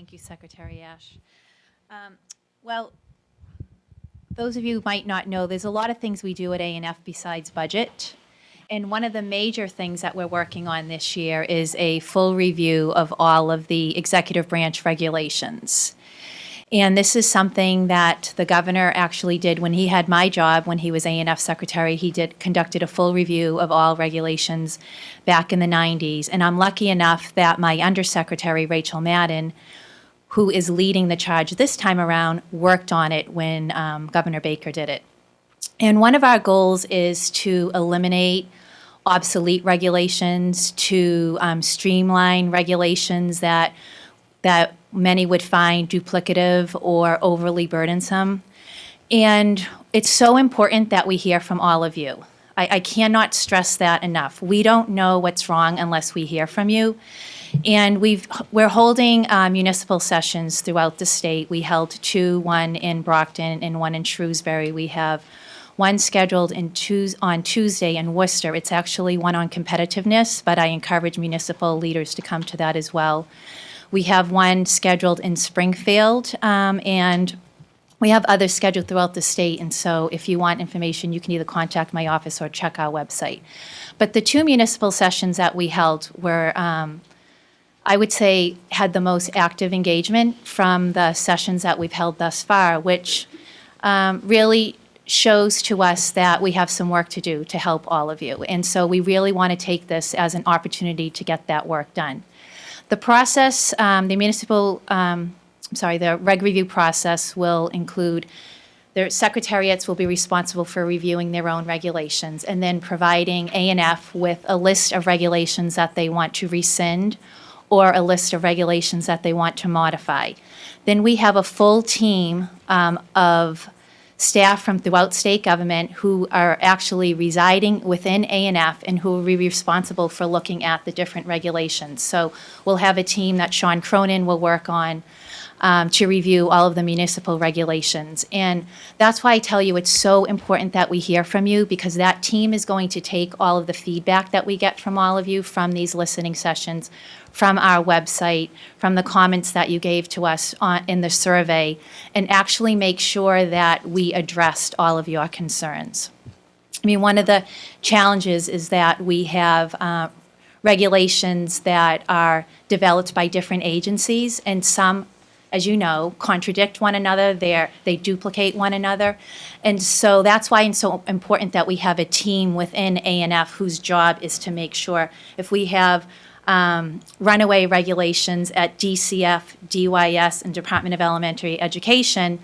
Thank you, Secretary Ash. Well, those of you who might not know, there's a lot of things we do at A&F besides budget. And one of the major things that we're working on this year is a full review of all of the executive branch regulations. And this is something that the governor actually did when he had my job, when he was A&F secretary. He conducted a full review of all regulations back in the 90s. And I'm lucky enough that my undersecretary, Rachel Madden, who is leading the charge this time around, worked on it when Governor Baker did it. And one of our goals is to eliminate obsolete regulations, to streamline regulations that many would find duplicative or overly burdensome. And it's so important that we hear from all of you. I cannot stress that enough. We don't know what's wrong unless we hear from you. And we're holding municipal sessions throughout the state. We held two, one in Brockton and one in Shrewsbury. We have one scheduled on Tuesday in Worcester. It's actually one on competitiveness, but I encourage municipal leaders to come to that as well. We have one scheduled in Springfield, and we have others scheduled throughout the state. And so if you want information, you can either contact my office or check our website. But the two municipal sessions that we held were, I would say, had the most active engagement from the sessions that we've held thus far, which really shows to us that we have some work to do to help all of you. And so we really want to take this as an opportunity to get that work done. The process, the reg review process will include their secretariats will be responsible for reviewing their own regulations and then providing A&F with a list of regulations that they want to rescind or a list of regulations that they want to modify. Then we have a full team of staff from throughout state government who are actually residing within A&F and who will be responsible for looking at the different regulations. So we'll have a team that Sean Cronin will work on to review all of the municipal regulations. And that's why I tell you it's so important that we hear from you, because that team is going to take all of the feedback that we get from all of you from these listening sessions, from our website, from the comments that you gave to us in the survey, and actually make sure that we addressed all of your concerns. I mean, one of the challenges is that we have regulations that are developed by different agencies, and some, as you know, contradict one another. They duplicate one another. And so that's why it's so important that we have a team within A&F whose job is to make sure if we have runaway regulations at DCF, DYS, and Department of Elementary Education,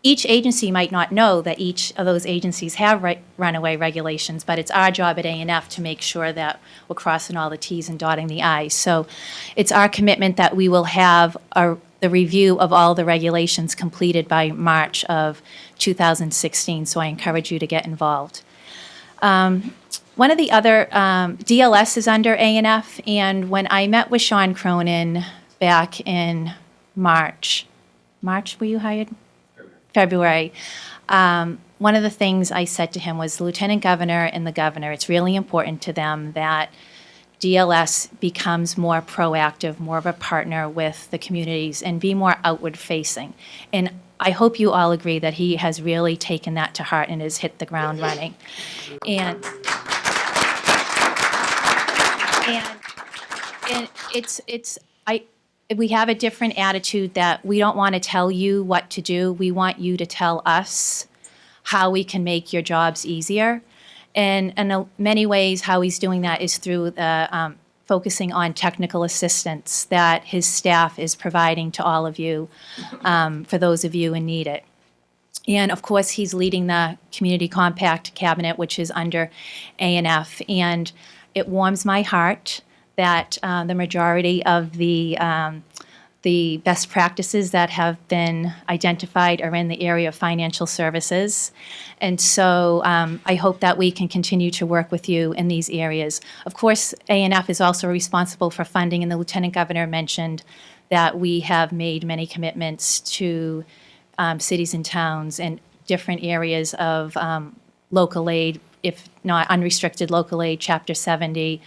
each agency might not know that each of those agencies have runaway regulations, but it's our job at A&F to make sure that we're crossing all the T's and dotting the I's. So it's our commitment that we will have the review of all the regulations completed by March of 2016, so I encourage you to get involved. One of the other, DLS is under A&F, and when I met with Sean Cronin back in March, were you hired? February. One of the things I said to him was the lieutenant governor and the governor, it's really important to them that DLS becomes more proactive, more of a partner with the communities, and be more outward facing. And I hope you all agree that he has really taken that to heart and has hit the ground running. And we have a different attitude that we don't want to tell you what to do. We want you to tell us how we can make your jobs easier. And in many ways, how he's doing that is through the focusing on technical assistance that his staff is providing to all of you, for those of you who need it. And of course, he's leading the Community Compact Cabinet, which is under A&F. And it warms my heart that the majority of the best practices that have been identified are in the area of financial services. And so I hope that we can continue to work with you in these areas. Of course, A&F is also responsible for funding, and the Lieutenant Governor mentioned that we have made many commitments to cities and towns and different areas of local aid, if not unrestricted local aid, Chapter 70,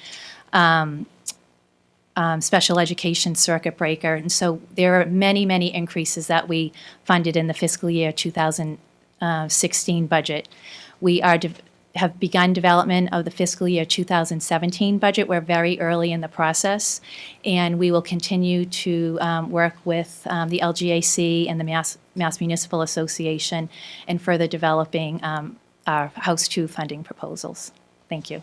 special education circuit breaker. And so there are many, many increases that we funded in the fiscal year 2016 budget. We have begun development of the fiscal year 2017 budget. We're very early in the process, and we will continue to work with the LGAC and the Mass Municipal Association in further developing our House 2 funding proposals. Thank you.